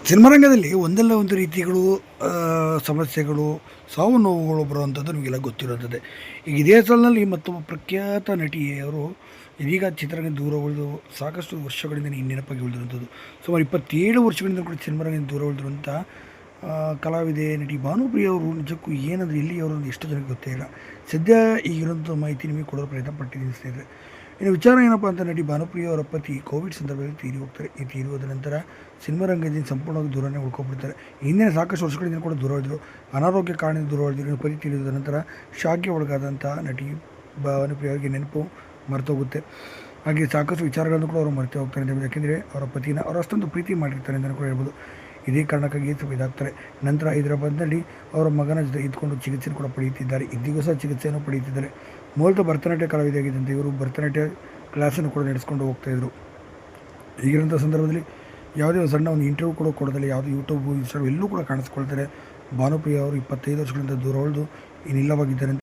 ಸಿನಿಮಾರಂಗದಲ್ಲಿ ಒಂದಲ್ಲ ಒಂದು ರೀತಿಗಳು ಸಮಸ್ಯೆಗಳು, ಸಾವು ನೋವುಗಳು ಬರುವಂಥದ್ದು ನಿಮಗೆಲ್ಲ ಗೊತ್ತಿರುತ್ತದೆ. ಈಗ ಇದೇ ಸಾಲಿನಲ್ಲಿ ಮತ್ತೊಬ್ಬ ಪ್ರಖ್ಯಾತ ನಟಿಯವರು ಇದೀಗ ಚಿತ್ರರಂಗದಿಂದ ದೂರ ಉಳಿದು ಸಾಕಷ್ಟು ವರ್ಷಗಳಿಂದ ನೆನಪಾಗಿ ಉಳಿದಿರುವಂಥದ್ದು. ಸುಮಾರು 27 ವರ್ಷಗಳಿಂದ ಕೂಡ ಸಿನಿಮಾರಂಗದಿಂದ ದೂರ ಉಳಿದಿರುವಂಥ ಕಲಾವಿದೆ ನಟಿ ಭಾನುಪ್ರಿಯ ಅವರು ನಿಜಕ್ಕೂ ಏನಂದರೆ ಎಲ್ಲಿಯವರು ಎಷ್ಟು ಜನಕ್ಕೆ ಗೊತ್ತೇ ಇಲ್ಲ. ಸದ್ಯ ಈಗಿರೋಂಥ ಮಾಹಿತಿ ನಿಮಗೆ ಕೊಡೋ ಪ್ರಯತ್ನ ಪಟ್ಟಿದ್ದೀನಿ ಸ್ನೇಹಿತರೆ. ಇನ್ನು ವಿಚಾರ ಏನಪ್ಪ ಅಂತ ನಟಿ ಭಾನುಪ್ರಿಯ ಅವರ ಪತಿ ಕೋವಿಡ್ ಸಂದರ್ಭದಲ್ಲಿ ತೀರಿ ಹೋಗ್ತಾರೆ. ಈ ತೀರಿ ಹೋದ ನಂತರ ಸಿನಿಮಾರಂಗದಿಂದ ಸಂಪೂರ್ಣವಾಗಿ ದೂರನೇ ಉಳ್ಕೊಬಿಡ್ತಾರೆ. ಹಿಂದಿನ ಸಾಕಷ್ಟು ವರ್ಷಗಳಿಂದ ಕೂಡ ದೂರ ಉಳಿದರು. ಅನಾರೋಗ್ಯ ಕಾರಣದಿಂದ ದೂರ ಉಳಿದಿರೋ ಪತಿ ತೀರಿದ ನಂತರ ಶಾಕ್ಗೆ ಒಳಗಾದಂಥ ನಟಿ ಭಾನುಪ್ರಿಯ ಅವರಿಗೆ ನೆನಪು ಮರೆತೋಗುತ್ತೆ. ಹಾಗೆ ಸಾಕಷ್ಟು ವಿಚಾರಗಳನ್ನು ಕೂಡ ಅವರು ಮರೆತು ಹೋಗ್ತಾರೆ ಅಂತ. ಯಾಕೆಂದರೆ ಅವರ ಪತಿನ ಅವರು ಅಷ್ಟೊಂದು ಪ್ರೀತಿ ಮಾಡಿರ್ತಾರೆ ಅಂತಲೂ ಕೂಡ ಹೇಳ್ಬೋದು. ಇದೇ ಕಾರಣಕ್ಕಾಗಿ ಸ್ವಲ್ಪ ಇದಾಗ್ತಾರೆ. ನಂತರ ಹೈದರಾಬಾದ್ನಲ್ಲಿ ಅವರ ಮಗನ ಜೊತೆ ಇದ್ಕೊಂಡು ಚಿಕಿತ್ಸೆಯನ್ನು ಕೂಡ ಪಡೆಯುತ್ತಿದ್ದಾರೆ. ಇಂದಿಗೂ ಸಹ ಚಿಕಿತ್ಸೆಯನ್ನು ಪಡೆಯುತ್ತಿದ್ದಾರೆ. ಮೂಲತಃ ಭರತನಾಟ್ಯ ಕಲಾವಿದೆಯಾಗಿದ್ದಂತೆ ಇವರು ಭರತನಾಟ್ಯ ಕ್ಲಾಸನ್ನು ಕೂಡ ನಡೆಸ್ಕೊಂಡು ಹೋಗ್ತಾಯಿದ್ರು. ಈಗಿರೋಂಥ ಸಂದರ್ಭದಲ್ಲಿ ಯಾವುದೇ ಒಂದು ಸಣ್ಣ ಒಂದು ಇಂಟರ್ವ್ಯೂ ಕೂಡ ಕೊಡೋದಿಲ್ಲ, ಯಾವುದೇ ಯೂಟ್ಯೂಬ್ ಇನ್ಸ್ಟಾಗ್ರಾಮ್ ಎಲ್ಲೂ ಕೂಡ ಕಾಣಿಸ್ಕೊಳ್ತಾರೆ. ಭಾನುಪ್ರಿಯ ಅವರು 25 ವರ್ಷಗಳಿಂದ ದೂರ ಉಳಿದು ಇನ್ನಿಲ್ಲವಾಗಿದ್ದಾರೆ.